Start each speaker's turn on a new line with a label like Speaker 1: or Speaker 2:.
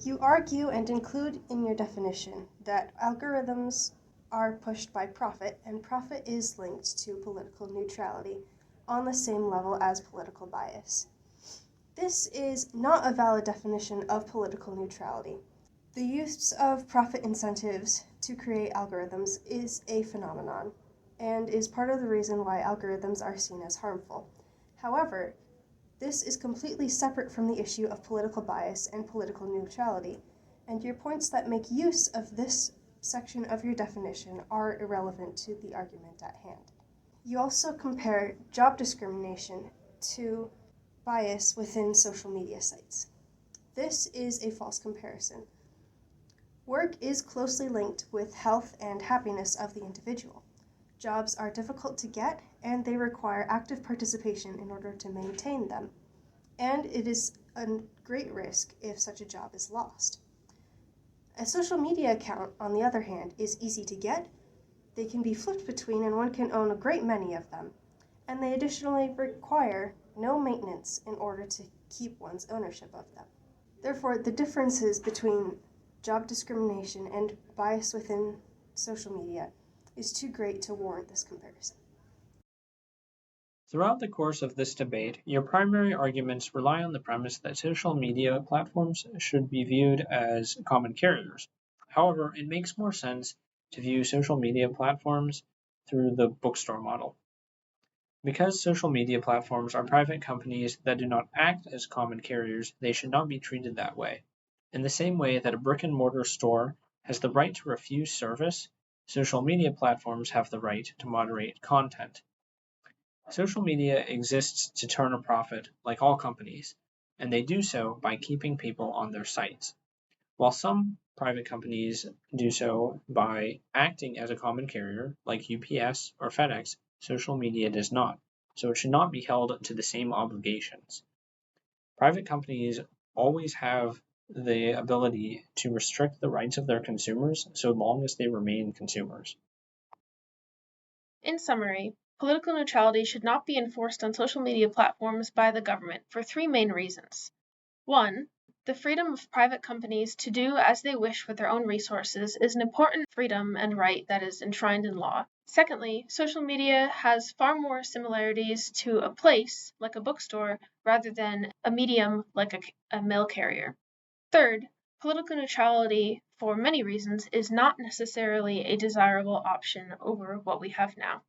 Speaker 1: You argue and include in your definition that algorithms are pushed by profit, and profit is linked to political neutrality on the same level as political bias. This is not a valid definition of political neutrality. The use of profit incentives to create algorithms is a phenomenon and is part of the reason why algorithms are seen as harmful. However, this is completely separate from the issue of political bias and political neutrality, and your points that make use of this section of your definition are irrelevant to the argument at hand. You also compare job discrimination to bias within social media sites. This is a false comparison. Work is closely linked with health and happiness of the individual. Jobs are difficult to get, and they require active participation in order to maintain them, and it is a great risk if such a job is lost. A social media account, on the other hand, is easy to get, they can be flipped between, and one can own a great many of them, and they additionally require no maintenance in order to keep one's ownership of them. Therefore, the differences between job discrimination and bias within social media is too great to warrant this comparison.
Speaker 2: Throughout the course of this debate, your primary arguments rely on the premise that social media platforms should be viewed as common carriers. However, it makes more sense to view social media platforms through the bookstore model. Because social media platforms are private companies that do not act as common carriers, they should not be treated that way. In the same way that a brick-and-mortar store has the right to refuse service, social media platforms have the right to moderate content. Social media exists to turn a profit, like all companies, and they do so by keeping people on their sites. While some private companies do so by acting as a common carrier, like UPS or FedEx, social media does not, so it should not be held to the same obligations. Private companies always have the ability to restrict the rights of their consumers so long as they remain consumers.
Speaker 3: In summary, political neutrality should not be enforced on social media platforms by the government for three main reasons. 1. The freedom of private companies to do as they wish with their own resources is an important freedom and right that is enshrined in law. Secondly, social media has far more similarities to a place, like a bookstore, rather than a medium like a mail carrier. Third, political neutrality, for many reasons, is not necessarily a desirable option over what we have now.